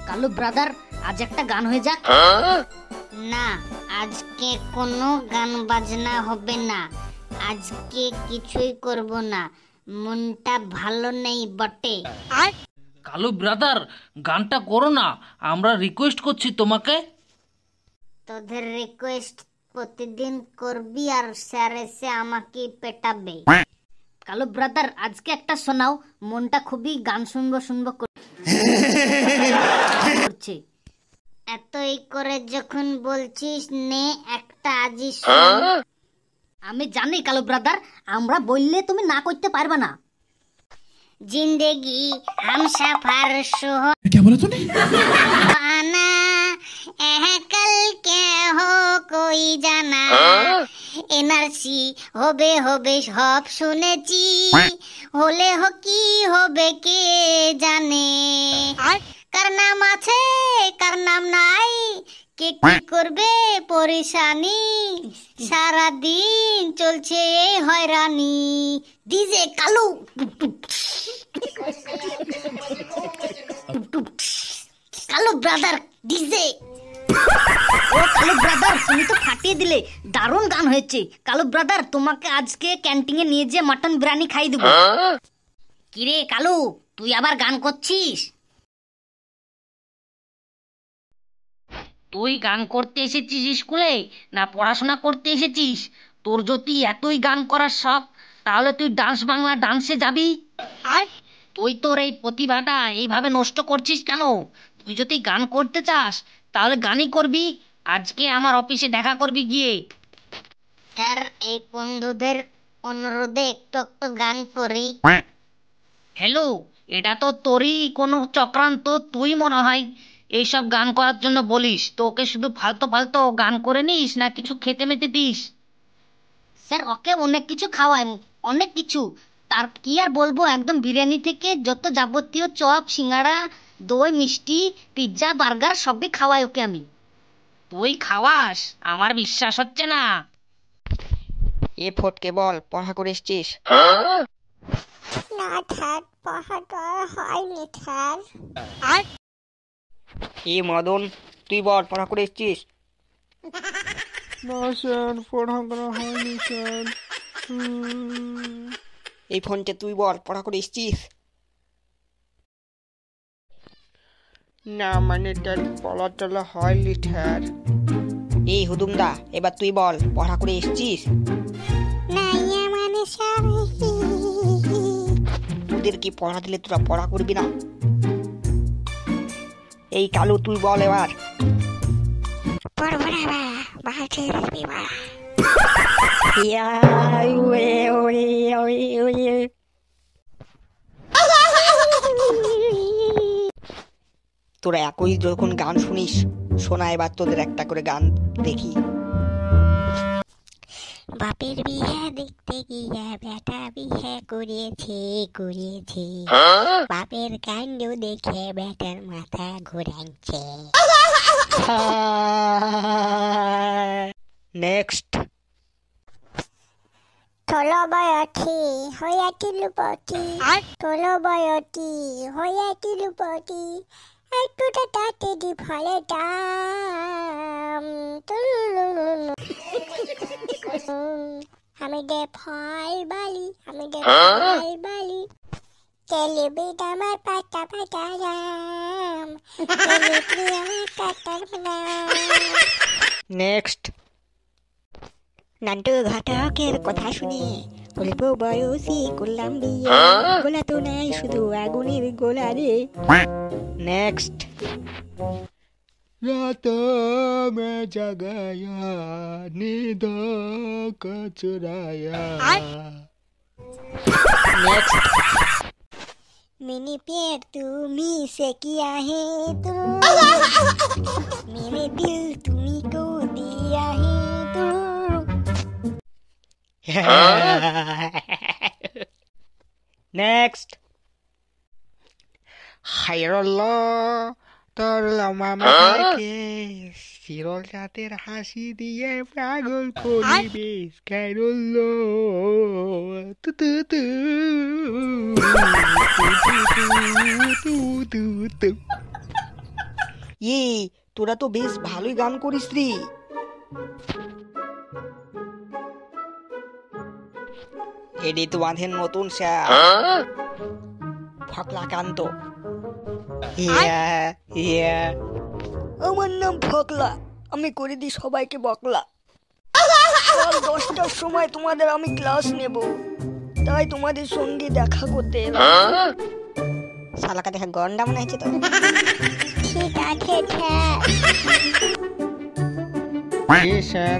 Kalu brother, আজ একটা গান হয়ে যাক। না, আজকে কোনো গান বাজনা হবে না। আজকে কিছুই করব না, মনটা ভালো নেই বটে। কালু ব্রাদার, গানটা করো না, আমরা রিকোয়েস্ট করছি তোমাকে। তোদের রিকোয়েস্ট প্রতিদিন করবি আর স্যার এসে আমাকে পেটাবে। কালু ব্রাদার, আজকে একটা শোনাও, মনটা খুবই গান শুনবো শুনবো করছে। এতই করে যখন বলছিস, নে একটা আজি শোন। আমি জানি কালু ব্রাদার, আমরা বললে তুমি না করতে পারবে না। जिंदगी हम सफर क्या बोला तूने? सुहाना कल क्या हो कोई জানা এনার্জি হবে হবে সব শুনেছি, হলে কি হবে কে জানে। কার নাম আছে কার নাম নাই, কে কি করবে পরেশানি, সারা দিন চলছে এই হয়রানি। DJ Kalu. Kalu brother DJ. ও কালু ব্রাদার, তুমি তো ফাটিয়ে দিলে, দারুণ গান হয়েছে। কালু ব্রাদার, তোমাকে আজকে ক্যান্টিনে নিয়ে যে মাটন বিরিয়ানি খাই দেবো। কিরে কালু, তুই আবার গান করছিস? তুই গান করতে এসেছিস স্কুলে না পড়াশোনা করতে এসেছিস? তোর যদি এতই গান করার শখ, তাহলে তুই ডান্স বাংলা ডান্সে যাবি। তুই তোর এই প্রতিভাটা এইভাবে নষ্ট করছিস কেন? তুই যদি গান করতে চাস তাহলে গানই করবি। আজকে আমার অফিসে দেখা করবি গিয়ে। স্যার, এই বন্ধুদের অনুরোধে একটু একটু গান করি। হ্যালো, এটা তো তোরই কোনো চক্রান্ত। তুই মনে হয় এইসব গান করার জন্য বলিস। তোকে শুধু ফালতু ফালতু গান করে নিস না কিছু খেতে মেতে দিস? স্যার, ওকে অনেক কিছু খাওয়াই, অনেক কিছু। তার কি আর বলবো, একদম বিরিয়ানি থেকে যত যাবতীয় চপ সিঙ্গাড়া দই মিষ্টি পিৎজা বার্গার সবই খাওয়াই ওকে আমি। তুই খাওয়াস? আমার বিশ্বাস হচ্ছে না। এ ফটকে বল, পড়া করে এসছিস? না স্যার, পড়া করা হয়নি স্যার। এ মদন, তুই বল, পড়া করে এসছিস? না স্যার, পড়া করা হয়নি স্যার। এই ফোনটা তুই বল, পড়া করে এসছিস? না মানে তার পড়া টলা হয়নি স্যার। এই হুদুমদা, এবার তুই বল, পড়া করে এসছিস? না মানে স্যার। তোদের কি পড়া দিলে তোরা পড়া করবি না? এই কালু, তুই বল এবার। পড়বো না বা, বাড়ি দিবি বা। তোরা একই যখন গান শুনিস, শোনা এবার তোদের একটা করে গান দেখি। বাপের বিয়ে দেখতে গিয়ে বেটা বিয়ে করেছে করেছে, বাপের কাণ্ড দেখে বেটার মাথা ঘুরাচ্ছে। নেক্সট। ষোলো বয়সী হইয়াছিল পটি, ষোলো বয়সী হইয়াছিল পটি, একটুটা তাতে দি ফলে দাম। আমি দে ফল বালি, আমি দে ফল বালি, তেলে বেদ আমার পাতা পাতা রাম, তেলে তুই আমার কাটার নাম। নেক্সট। নান্টু ঘটকের কথা শুনে অল্প বয়সী করলাম বিয়ে, গোলা তো নাই শুধু আগুনের গোলা রে। নেক্সট। रात में जगाया नींद को चुराया। नेक्स्ट। मैंने प्यार तुम्ही से किया है तो, मेरे दिल तुम्ही को दिया है तो। नेक्स्ट। हायरल्लाह, তোর লম্বা মাথাকে চিরল রাতের হাসি দিয়ে পাগল করিবেশ কারল তু তু তু তু তু তু তু তু। তোরা তো বেশ ভালোই গান করিস রে। এডি তোমাদের নতুন স্যার ফকলাকান্ত। আমার নাম ফকলা, আমি করে দিই সবাইকে বকলা। কাল 10টার সময় তোমাদের আমি ক্লাস নেব, তাই তোমাদের সঙ্গে দেখা করতে এলাম। শালাকা দেখা গন্ডা মনে হচ্ছে তো। ঠিক আছে স্যার। স্যার